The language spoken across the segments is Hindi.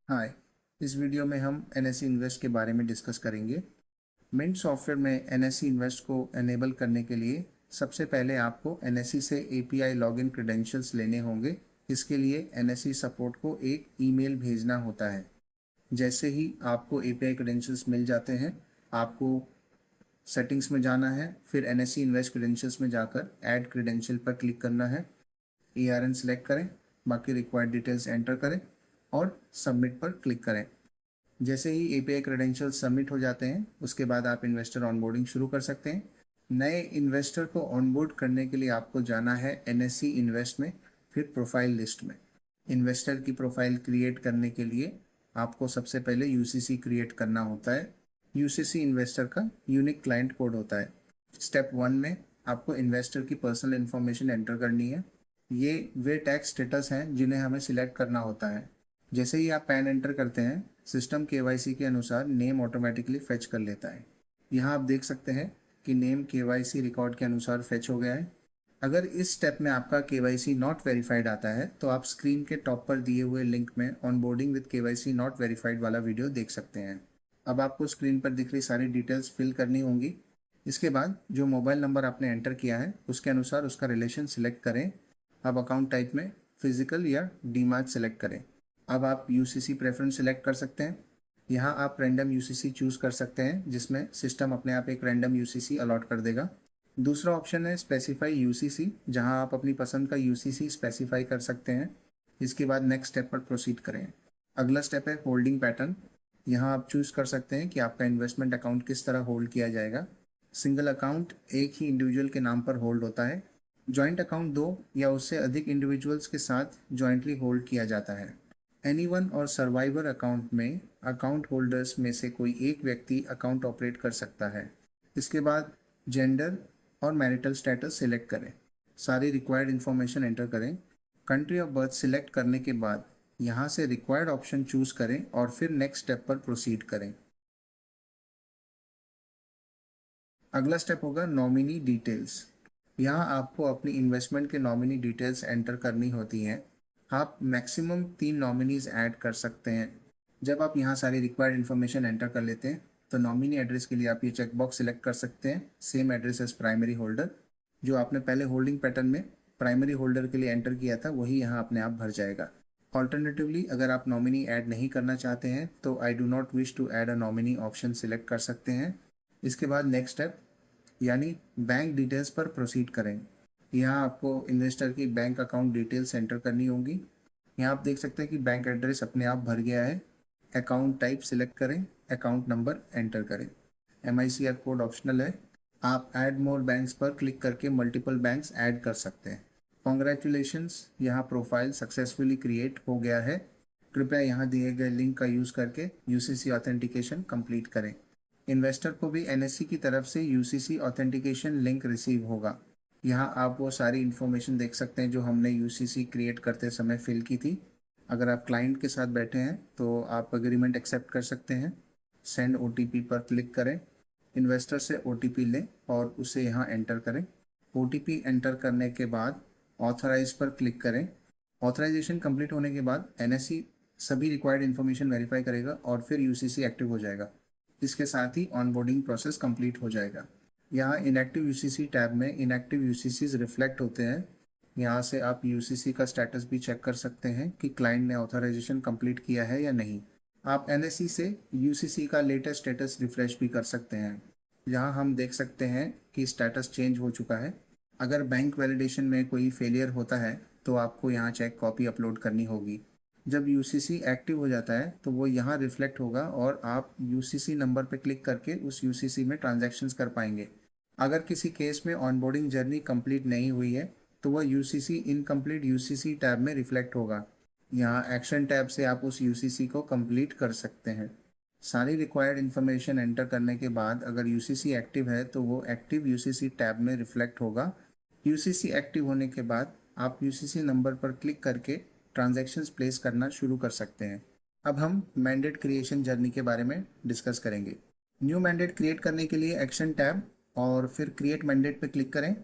हाय। इस वीडियो में हम NSE इन्वेस्ट के बारे में डिस्कस करेंगे। मिंट सॉफ्टवेयर में NSE इन्वेस्ट को एनेबल करने के लिए सबसे पहले आपको NSE से API लॉगिन क्रेडेंशियल्स लेने होंगे। इसके लिए NSE सपोर्ट को एक ईमेल भेजना होता है। जैसे ही आपको API क्रेडेंशियल्स मिल जाते हैं, आपको सेटिंग्स में जाना है, फिर NSE इन्वेस्ट क्रेडेंशियल्स में जाकर ऐड क्रेडेंशियल पर क्लिक करना है। ARN सेलेक्ट करें, बाकी रिक्वायर्ड डिटेल्स एंटर करें और सबमिट पर क्लिक करें। जैसे ही API क्रेडेंशियल सबमिट हो जाते हैं, उसके बाद आप इन्वेस्टर ऑनबोर्डिंग शुरू कर सकते हैं। नए इन्वेस्टर को ऑनबोर्ड करने के लिए आपको जाना है NSE इन्वेस्ट में, फिर प्रोफाइल लिस्ट में। इन्वेस्टर की प्रोफाइल क्रिएट करने के लिए आपको सबसे पहले UCC क्रिएट करना होता है। UCC इन्वेस्टर का यूनिक क्लाइंट कोड होता है। स्टेप 1 में आपको इन्वेस्टर की पर्सनल इन्फॉर्मेशन एंटर करनी है। ये वे टैक्स स्टेटस हैं जिन्हें हमें सिलेक्ट करना होता है। जैसे ही आप पैन एंटर करते हैं, सिस्टम KYC के अनुसार नेम ऑटोमेटिकली फेच कर लेता है। यहाँ आप देख सकते हैं कि नेम KYC रिकॉर्ड के अनुसार फेच हो गया है। अगर इस स्टेप में आपका KYC नॉट वेरीफाइड आता है, तो आप स्क्रीन के टॉप पर दिए हुए लिंक में onboarding with KYC not verified वाला वीडियो देख सकते हैं। अब आपको स्क्रीन पर दिख रही सारी डिटेल्स फिल करनी होंगी। इसके बाद जो मोबाइल नंबर आपने एंटर किया है, उसके अनुसार उसका रिलेशन सिलेक्ट करें। अब अकाउंट टाइप में फिजिकल या डीमैट सेलेक्ट करें। अब आप UCC प्रेफरेंस सिलेक्ट कर सकते हैं। यहाँ आप रैंडम UCC चूज़ कर सकते हैं, जिसमें सिस्टम अपने आप एक रैंडम UCC अलॉट कर देगा। दूसरा ऑप्शन है स्पेसिफाई UCC, जहाँ आप अपनी पसंद का UCC स्पेसिफाई कर सकते हैं। इसके बाद नेक्स्ट स्टेप पर प्रोसीड करें। अगला स्टेप है होल्डिंग पैटर्न। यहाँ आप चूज़ कर सकते हैं कि आपका इन्वेस्टमेंट अकाउंट किस तरह होल्ड किया जाएगा। सिंगल अकाउंट एक ही इंडिविजुअल के नाम पर होल्ड होता है। जॉइंट अकाउंट दो या उससे अधिक इंडिविजुअल्स के साथ जॉइंटली होल्ड किया जाता है। एनीवन और सर्वाइवर अकाउंट में अकाउंट होल्डर्स में से कोई एक व्यक्ति अकाउंट ऑपरेट कर सकता है। इसके बाद जेंडर और मैरिटल स्टेटस सिलेक्ट करें। सारी रिक्वायर्ड इन्फॉर्मेशन एंटर करें। कंट्री ऑफ बर्थ सिलेक्ट करने के बाद यहाँ से रिक्वायर्ड ऑप्शन चूज करें और फिर नेक्स्ट स्टेप पर प्रोसीड करें। अगला स्टेप होगा नॉमिनी डिटेल्स। यहाँ आपको अपनी इन्वेस्टमेंट के नॉमिनी डिटेल्स एंटर करनी होती हैं। आप मैक्सिमम 3 नॉमिनीज ऐड कर सकते हैं। जब आप यहाँ सारी रिक्वायर्ड इन्फॉर्मेशन एंटर कर लेते हैं, तो नॉमिनी एड्रेस के लिए आप ये चेकबॉक्स सिलेक्ट कर सकते हैं, same address as primary holder. जो आपने पहले होल्डिंग पैटर्न में प्राइमरी होल्डर के लिए एंटर किया था, वही यहाँ अपने आप भर जाएगा। ऑल्टरनेटिवली अगर आप नॉमिनी ऐड नहीं करना चाहते हैं, तो I do not wish to add a nominee option select कर सकते हैं। इसके बाद नेक्स्ट स्टेप यानी बैंक डिटेल्स पर प्रोसीड करें। यहाँ आपको इन्वेस्टर की बैंक अकाउंट डिटेल्स एंटर करनी होगी। यहाँ आप देख सकते हैं कि बैंक एड्रेस अपने आप भर गया है। अकाउंट टाइप सिलेक्ट करें, अकाउंट नंबर एंटर करें। MICR कोड ऑप्शनल है। आप ऐड मोर बैंक्स पर क्लिक करके मल्टीपल बैंक्स ऐड कर सकते हैं। कॉन्ग्रेचुलेशंस, यहाँ प्रोफाइल सक्सेसफुली क्रिएट हो गया है। कृपया यहाँ दिए गए लिंक का यूज़ करके UCC ऑथेंटिकेशन कंप्लीट करें। इन्वेस्टर को भी NSE की तरफ से UCC ऑथेंटिकेशन लिंक रिसीव होगा। यहाँ आप वो सारी इन्फॉर्मेशन देख सकते हैं जो हमने UCC क्रिएट करते समय फिल की थी। अगर आप क्लाइंट के साथ बैठे हैं, तो आप एग्रीमेंट एक्सेप्ट कर सकते हैं। सेंड OTP पर क्लिक करें। इन्वेस्टर से OTP लें और उसे यहाँ एंटर करें। OTP एंटर करने के बाद ऑथराइज पर क्लिक करें। ऑथराइजेशन कंप्लीट होने के बाद NSE सभी रिक्वायर्ड इन्फॉर्मेशन वेरीफाई करेगा और फिर UCC एक्टिव हो जाएगा। इसके साथ ही ऑनबोर्डिंग प्रोसेस कंप्लीट हो जाएगा। यहाँ इनएक्टिव UCC टैब में इनएक्टिव UCCs रिफ्लेक्ट होते हैं। यहाँ से आप UCC का स्टेटस भी चेक कर सकते हैं कि क्लाइंट ने ऑथराइजेशन कंप्लीट किया है या नहीं। आप NSE से UCC का लेटेस्ट स्टेटस रिफ्रेश भी कर सकते हैं। यहाँ हम देख सकते हैं कि स्टेटस चेंज हो चुका है। अगर बैंक वैलिडेशन में कोई फेलियर होता है, तो आपको यहाँ चेक कॉपी अपलोड करनी होगी। जब UCC एक्टिव हो जाता है, तो वो यहाँ रिफ्लेक्ट होगा और आप UCC नंबर पर क्लिक करके उस UCC में ट्रांजैक्शंस कर पाएंगे। अगर किसी केस में ऑनबोर्डिंग जर्नी कंप्लीट नहीं हुई है, तो वह UCC इनकम्प्लीट UCC टैब में रिफ्लेक्ट होगा। यहाँ एक्शन टैब से आप उस UCC को कंप्लीट कर सकते हैं। सारी रिक्वायर्ड इन्फॉर्मेशन एंटर करने के बाद अगर UCC एक्टिव है, तो वो एक्टिव UCC टैब में रिफ्लेक्ट होगा। UCC एक्टिव होने के बाद आप UCC नंबर पर क्लिक करके ट्रांजैक्शंस प्लेस करना शुरू कर सकते हैं। अब हम मैंडेट क्रिएशन जर्नी के बारे में डिस्कस करेंगे। न्यू मैंडेट क्रिएट करने के लिए एक्शन टैब और फिर क्रिएट मैंडेट पे क्लिक करें।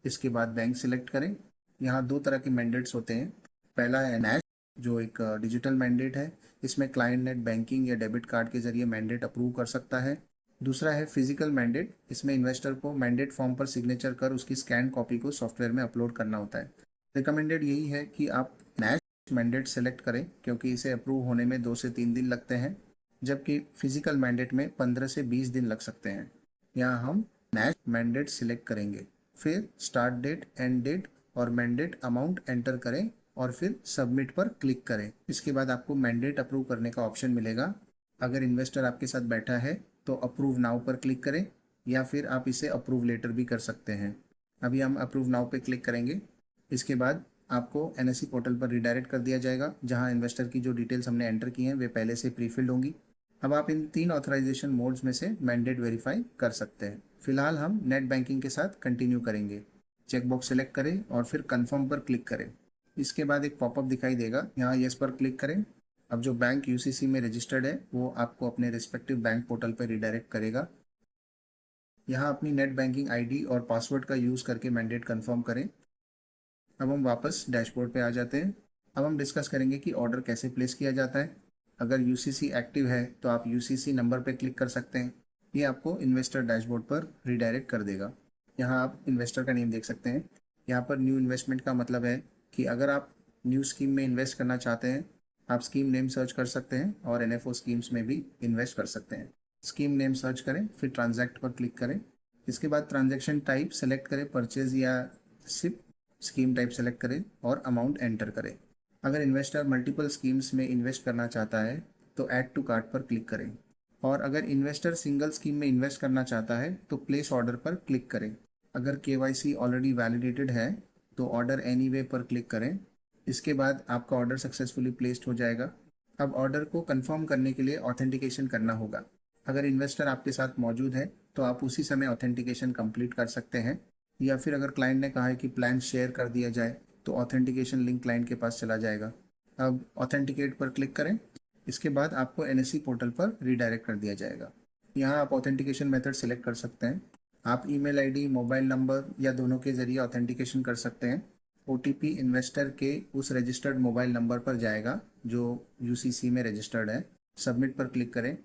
इसके बाद बैंक सिलेक्ट करें। यहाँ दो तरह के मैंडेट्स होते हैं। पहला है NASH जो एक डिजिटल मैंडेट है। इसमें क्लाइंट नेट बैंकिंग या डेबिट कार्ड के जरिए मैंडेट अप्रूव कर सकता है। दूसरा है फिजिकल मैंडेट। इसमें इन्वेस्टर को मैंडेट फॉर्म पर सिग्नेचर कर उसकी स्कैन कॉपी को सॉफ्टवेयर में अपलोड करना होता है। रिकमेंडेड यही है कि आप मैच मैंडेट सेलेक्ट करें, क्योंकि इसे अप्रूव होने में 2 से 3 दिन लगते हैं, जबकि फिजिकल मैंडेट में 15 से 20 दिन लग सकते हैं। यहाँ हम मैच मैंडेट सिलेक्ट करेंगे, फिर स्टार्ट डेट, एंड डेट और मैंडेट अमाउंट एंटर करें और फिर सबमिट पर क्लिक करें। इसके बाद आपको मैंडेट अप्रूव करने का ऑप्शन मिलेगा। अगर इन्वेस्टर आपके साथ बैठा है तो अप्रूव नाउ पर क्लिक करें, या फिर आप इसे अप्रूव लेटर भी कर सकते हैं। अभी हम अप्रूव नाउ पे क्लिक करेंगे। इसके बाद आपको एनएससी पोर्टल पर रिडायरेक्ट कर दिया जाएगा, जहां इन्वेस्टर की जो डिटेल्स हमने एंटर की हैं वे पहले से प्री फिल्ड होंगी। अब आप इन 3 ऑथराइजेशन मोड्स में से मैंडेट वेरीफाई कर सकते हैं। फिलहाल हम नेट बैंकिंग के साथ कंटिन्यू करेंगे। चेकबॉक्स सेलेक्ट करें और फिर कंफर्म पर क्लिक करें। इसके बाद एक पॉपअप दिखाई देगा, यहाँ यस पर क्लिक करें। अब जो बैंक यूसीसी में रजिस्टर्ड है वो आपको अपने रिस्पेक्टिव बैंक पोर्टल पर रिडायरेक्ट करेगा। यहाँ अपनी नेट बैंकिंग आईडी और पासवर्ड का यूज़ करके मैंडेट कंफर्म करें। अब हम वापस डैशबोर्ड पे आ जाते हैं। अब हम डिस्कस करेंगे कि ऑर्डर कैसे प्लेस किया जाता है। अगर यूसीसी एक्टिव है तो आप यूसीसी नंबर पे क्लिक कर सकते हैं। ये आपको इन्वेस्टर डैशबोर्ड पर रिडायरेक्ट कर देगा। यहाँ आप इन्वेस्टर का नेम देख सकते हैं। यहाँ पर न्यू इन्वेस्टमेंट का मतलब है कि अगर आप न्यू स्कीम में इन्वेस्ट करना चाहते हैं, आप स्कीम नेम सर्च कर सकते हैं और एनएफओ स्कीम्स में भी इन्वेस्ट कर सकते हैं। स्कीम नेम सर्च करें, फिर ट्रांजैक्ट पर क्लिक करें। इसके बाद ट्रांजैक्शन टाइप सेलेक्ट करें, परचेज या सिप। स्कीम टाइप सेलेक्ट करें और अमाउंट एंटर करें। अगर इन्वेस्टर मल्टीपल स्कीम्स में इन्वेस्ट करना चाहता है तो ऐड टू कार्ट पर क्लिक करें, और अगर इन्वेस्टर सिंगल स्कीम में इन्वेस्ट करना चाहता है तो प्लेस ऑर्डर पर क्लिक करें। अगर केवाईसी ऑलरेडी वैलिडेटेड है तो ऑर्डर एनीवे पर क्लिक करें। इसके बाद आपका ऑर्डर सक्सेसफुली प्लेस्ड हो जाएगा। अब ऑर्डर को कंफर्म करने के लिए ऑथेंटिकेशन करना होगा। अगर इन्वेस्टर आपके साथ मौजूद है तो आप उसी समय ऑथेंटिकेशन कंप्लीट कर सकते हैं, या फिर अगर क्लाइंट ने कहा है कि प्लान शेयर कर दिया जाए तो ऑथेंटिकेशन लिंक क्लाइंट के पास चला जाएगा। अब ऑथेंटिकेट पर क्लिक करें। इसके बाद आपको एनएससी पोर्टल पर रीडायरेक्ट कर दिया जाएगा। यहाँ आप ऑथेंटिकेशन मेथड सिलेक्ट कर सकते हैं। आप ईमेल आईडी, मोबाइल नंबर या दोनों के जरिए ऑथेंटिकेशन कर सकते हैं। ओटीपी इन्वेस्टर के उस रजिस्टर्ड मोबाइल नंबर पर जाएगा जो यूसीसी में रजिस्टर्ड है। सबमिट पर क्लिक करें।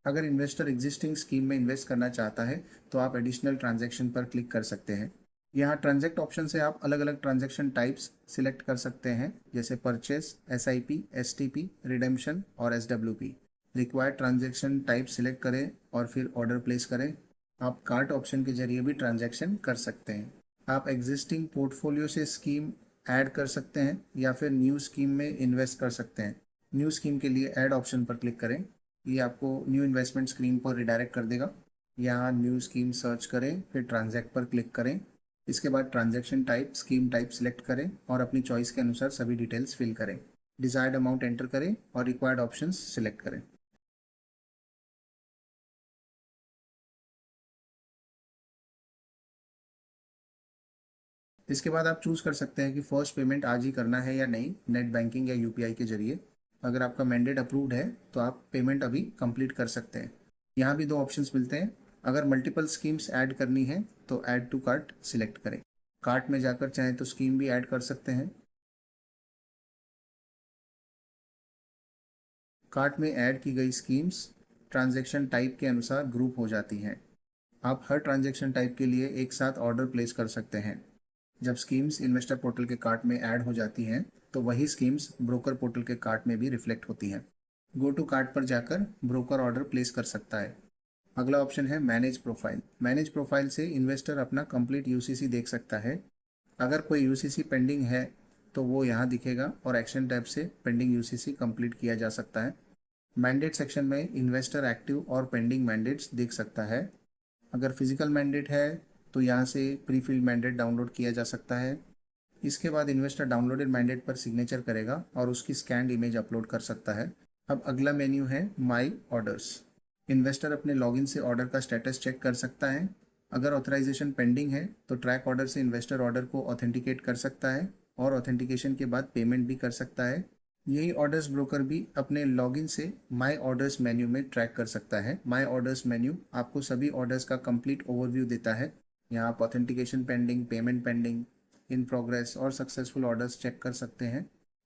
अगर इन्वेस्टर एग्जिस्टिंग स्कीम में इन्वेस्ट करना चाहता है तो आप एडिशनल ट्रांजैक्शन पर क्लिक कर सकते हैं। यहाँ ट्रांजैक्ट ऑप्शन से आप अलग अलग ट्रांजैक्शन टाइप्स सिलेक्ट कर सकते हैं, जैसे परचेस, एसआईपी, एसटीपी, रिडेम्पशन और SWP. Required transaction type select करें और फिर ऑर्डर प्लेस करें। आप कार्ट ऑप्शन के जरिए भी ट्रांजैक्शन कर सकते हैं। आप एग्जिस्टिंग पोर्टफोलियो से स्कीम ऐड कर सकते हैं या फिर न्यू स्कीम में इन्वेस्ट कर सकते हैं। न्यू स्कीम के लिए ऐड ऑप्शन पर क्लिक करें। ये आपको न्यू इन्वेस्टमेंट स्क्रीन पर रिडायरेक्ट कर देगा। यहाँ न्यू स्कीम सर्च करें, फिर ट्रांजैक्ट पर क्लिक करें। इसके बाद transaction type, scheme type select करें और अपनी चॉइस के अनुसार सभी डिटेल्स फिल करें। डिजायर्ड अमाउंट एंटर करें और रिक्वायर्ड ऑप्शंस सिलेक्ट करें। इसके बाद आप चूज कर सकते हैं कि फर्स्ट पेमेंट आज ही करना है या नहीं, नेट बैंकिंग या यूपीआई के जरिए। अगर आपका मैंडेट अप्रूव्ड है तो आप पेमेंट अभी कंप्लीट कर सकते हैं। यहाँ भी 2 ऑप्शंस मिलते हैं। अगर मल्टीपल स्कीम्स ऐड करनी है तो ऐड टू कार्ट सिलेक्ट करें। कार्ट में जाकर चाहें तो स्कीम भी ऐड कर सकते हैं। कार्ट में ऐड की गई स्कीम्स ट्रांजैक्शन टाइप के अनुसार ग्रुप हो जाती हैं। आप हर ट्रांजैक्शन टाइप के लिए एक साथ ऑर्डर प्लेस कर सकते हैं। जब स्कीम्स इन्वेस्टर पोर्टल के कार्ट में ऐड हो जाती हैं तो वही स्कीम्स ब्रोकर पोर्टल के कार्ट में भी रिफ्लेक्ट होती हैं। गो टू कार्ट पर जाकर ब्रोकर ऑर्डर प्लेस कर सकता है। अगला ऑप्शन है मैनेज प्रोफाइल। मैनेज प्रोफाइल से इन्वेस्टर अपना कंप्लीट यूसीसी देख सकता है। अगर कोई यूसीसी पेंडिंग है तो वो यहाँ दिखेगा और एक्शन टैब से पेंडिंग यूसीसी कंप्लीट किया जा सकता है। मैंडेट सेक्शन में इन्वेस्टर एक्टिव और पेंडिंग मैंडेट्स देख सकता है। अगर फिजिकल मैंडेट है तो यहाँ से प्री फिल्ड मैंडेट डाउनलोड किया जा सकता है। इसके बाद इन्वेस्टर डाउनलोडेड मैंडेट पर सिग्नेचर करेगा और उसकी स्कैन्ड इमेज अपलोड कर सकता है। अब अगला मेन्यू है माई ऑर्डर्स। इन्वेस्टर अपने लॉगिन से ऑर्डर का स्टेटस चेक कर सकता है। अगर ऑथराइजेशन पेंडिंग है तो ट्रैक ऑर्डर से इन्वेस्टर ऑर्डर को ऑथेंटिकेट कर सकता है और ऑथेंटिकेशन के बाद पेमेंट भी कर सकता है। यही ऑर्डर्स ब्रोकर भी अपने लॉगिन से माई ऑर्डर्स मेन्यू में ट्रैक कर सकता है। माई ऑर्डर्स मेन्यू आपको सभी ऑर्डर्स का कंप्लीट ओवरव्यू देता है। यहाँ आप authentication pending, payment pending, in progress और सक्सेसफुल ऑर्डर्स चेक कर सकते हैं।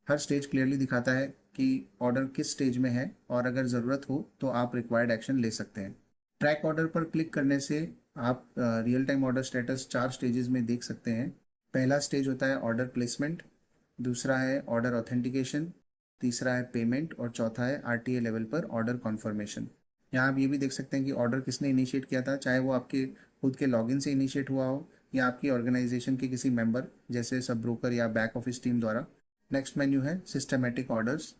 हर स्टेज क्लियरली दिखाता है कि ऑर्डर किस स्टेज में है और अगर ज़रूरत हो तो आप रिक्वायर्ड एक्शन ले सकते हैं। ट्रैक ऑर्डर पर क्लिक करने से आप real time order status 4 stages में देख सकते हैं। पहला स्टेज होता है ऑर्डर प्लेसमेंट, दूसरा है ऑर्डर ऑथेंटिकेशन, तीसरा है पेमेंट और चौथा है आरटीए लेवल पर ऑर्डर कॉन्फर्मेशन। यहाँ आप ये भी देख सकते हैं कि ऑर्डर किसने इनिशिएट किया था, चाहे वो आपके खुद के लॉगिन से इनिशिएट हुआ हो या आपकी ऑर्गेनाइजेशन के किसी मेंबर जैसे सब ब्रोकर या बैक ऑफिस टीम द्वारा। नेक्स्ट मेन्यू है सिस्टमेटिक ऑर्डर्स।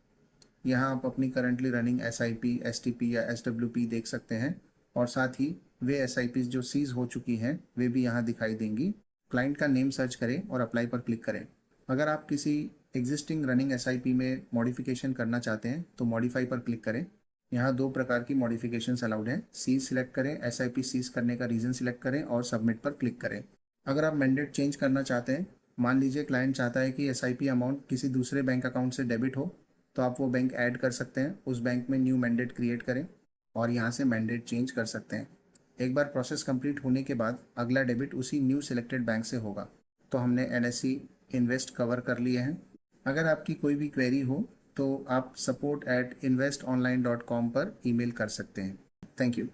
यहाँ आप अपनी करंटली रनिंग एसआईपी, एसटीपी या एसडब्ल्यूपी देख सकते हैं और साथ ही वे एसआईपी जो सीज हो चुकी हैं वे भी यहाँ दिखाई देंगी। क्लाइंट का नेम सर्च करें और अप्लाई पर क्लिक करें। अगर आप किसी एग्जिस्टिंग रनिंग एसआईपी में मॉडिफिकेशन करना चाहते हैं तो मॉडिफाई पर क्लिक करें। यहाँ 2 प्रकार की मॉडिफिकेशंस अलाउड हैं। सीज सिलेक्ट करें, एसआईपी सीज करने का रीज़न सिलेक्ट करें और सबमिट पर क्लिक करें। अगर आप मैंडेट चेंज करना चाहते हैं, मान लीजिए क्लाइंट चाहता है कि एसआईपी अमाउंट किसी दूसरे बैंक अकाउंट से डेबिट हो, तो आप वो बैंक ऐड कर सकते हैं। उस बैंक में न्यू मैंडेट क्रिएट करें और यहाँ से मैंडेट चेंज कर सकते हैं। एक बार प्रोसेस कंप्लीट होने के बाद अगला डेबिट उसी न्यू सिलेक्टेड बैंक से होगा। तो हमने एनएससी इन्वेस्ट कवर कर लिए हैं। अगर आपकी कोई भी क्वेरी हो तो आप support@investonline.com पर ईमेल कर सकते हैं। Thank you.